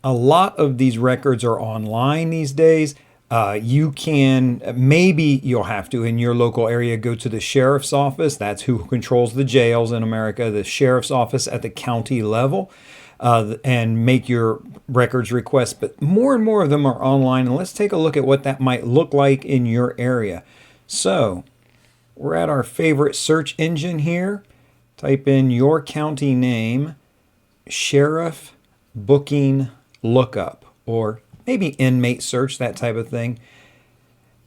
A lot of these records are online these days. You can, maybe you'll have to, in your local area, go to the sheriff's office. That's who controls the jails in America, the sheriff's office at the county level, and make your records requests. But more and more of them are online. And let's take a look at what that might look like in your area. So we're at our favorite search engine here. Type in your county name, sheriff booking lookup, or maybe inmate search, that type of thing,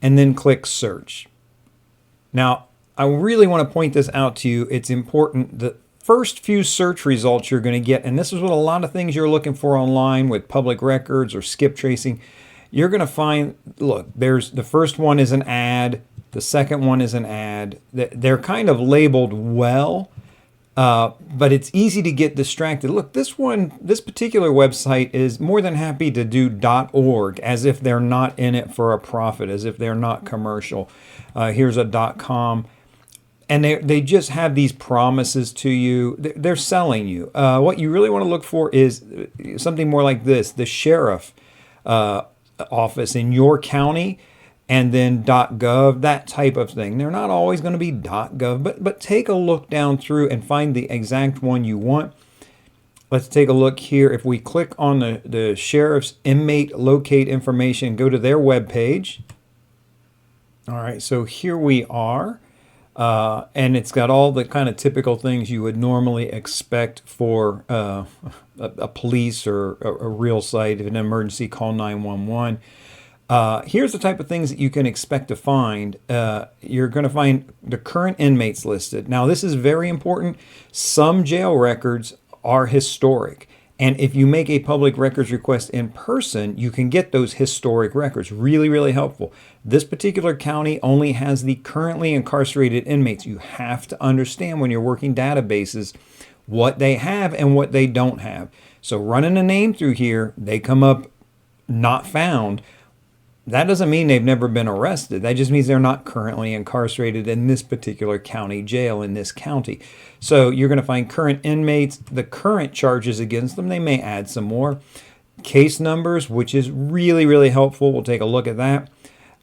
and then click search. Now, I really want to point this out to you. It's important. The first few search results you're going to get, and this is what a lot of things you're looking for online with public records or skip tracing, you're going to find, look, there's the first one is an ad, the second one is an ad. They're kind of labeled well, but it's easy to get distracted. Look, this particular website is more than happy to do .org as if they're not in it for a profit, as if they're not commercial. Here's a .com. And they just have these promises to you. They're selling you. What you really want to look for is something more like this, the sheriff office in your county, and then .gov, that type of thing. They're not always going to be .gov, but take a look down through and find the exact one you want. Let's take a look here. If we click on the sheriff's inmate locate information, go to their web page. All right, so here we are. And it's got all the kind of typical things you would normally expect for a police or a real site. If an emergency, call 911. Here's the type of things that you can expect to find. You're going to find the current inmates listed. Now, this is very important. Some jail records are historic. And if you make a public records request in person, you can get those historic records. Really, really helpful. This particular county only has the currently incarcerated inmates. You have to understand when you're working databases what they have and what they don't have. So running a name through here, they come up not found. That doesn't mean they've never been arrested. That just means they're not currently incarcerated in this particular county jail in this county. So you're going to find current inmates, the current charges against them. They may add some more. Case numbers, which is really, really helpful. We'll take a look at that.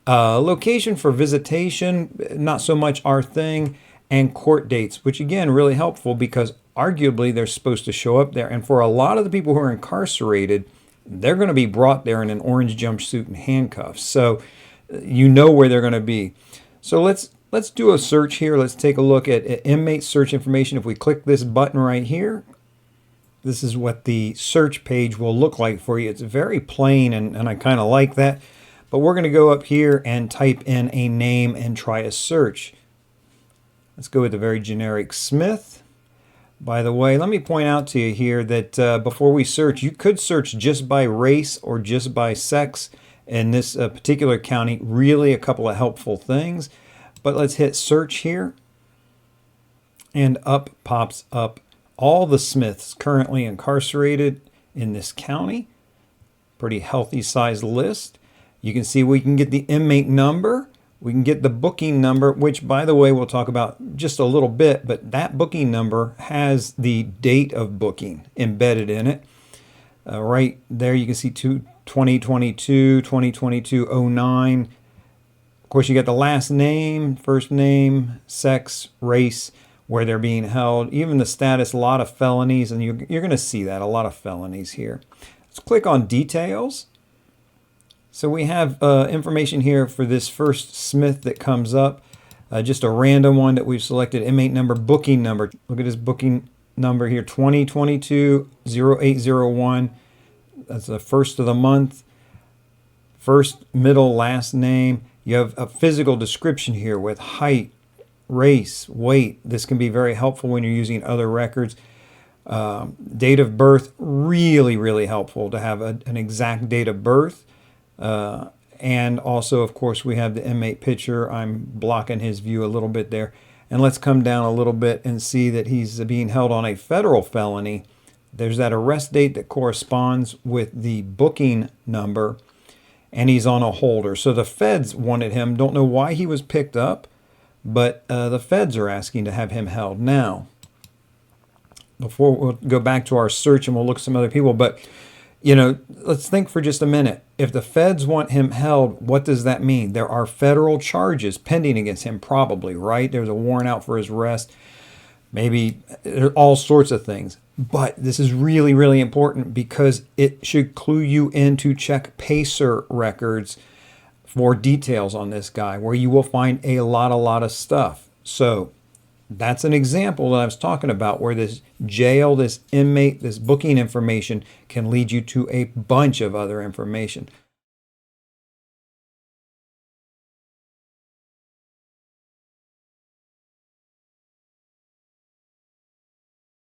Location for visitation, not so much our thing. And court dates, which again, really helpful because arguably they're supposed to show up there. And for a lot of the people who are incarcerated, they're going to be brought there in an orange jumpsuit and handcuffs. So you know where they're going to be. So let's do a search here. Let's take a look at inmate search information. If we click this button right here, this is what the search page will look like for you. It's very plain, and I kind of like that. But we're going to go up here and type in a name and try a search. Let's go with a very generic Smith. By the way, let me point out to you here that before we search, you could search just by race or just by sex in this particular county. Really a couple of helpful things. But let's hit search here. And up pops up all the Smiths currently incarcerated in this county. Pretty healthy sized list. You can see we can get the inmate number. We can get the booking number, which, by the way, we'll talk about just a little bit, but that booking number has the date of booking embedded in it. Right there, you can see 2022, 2022-09. Of course, you got the last name, first name, sex, race, where they're being held, even the status, a lot of felonies, and you're going to see that, a lot of felonies here. Let's click on details. So we have information here for this first Smith that comes up, just a random one that we've selected, inmate number, booking number. Look at his booking number here, 2022-0801. That's the first of the month. First, middle, last name. You have a physical description here with height, race, weight. This can be very helpful when you're using other records. Date of birth, really, really helpful to have an exact date of birth. And also, of course, we have the inmate picture. I'm blocking his view a little bit there. And let's come down a little bit and see that he's being held on a federal felony. There's that arrest date that corresponds with the booking number, and he's on a holder. So the feds wanted him. Don't know why he was picked up, but the feds are asking to have him held. Now, before we'll go back to our search and we'll look at some other people, but let's think for just a minute. If the feds want him held, what does that mean? There are federal charges pending against him, probably, right? There's a warrant out for his arrest, maybe all sorts of things. But this is really, really important because it should clue you in to check PACER records for details on this guy, where you will find a lot of stuff. So that's an example that I was talking about, where this jail, this inmate, this booking information can lead you to a bunch of other information.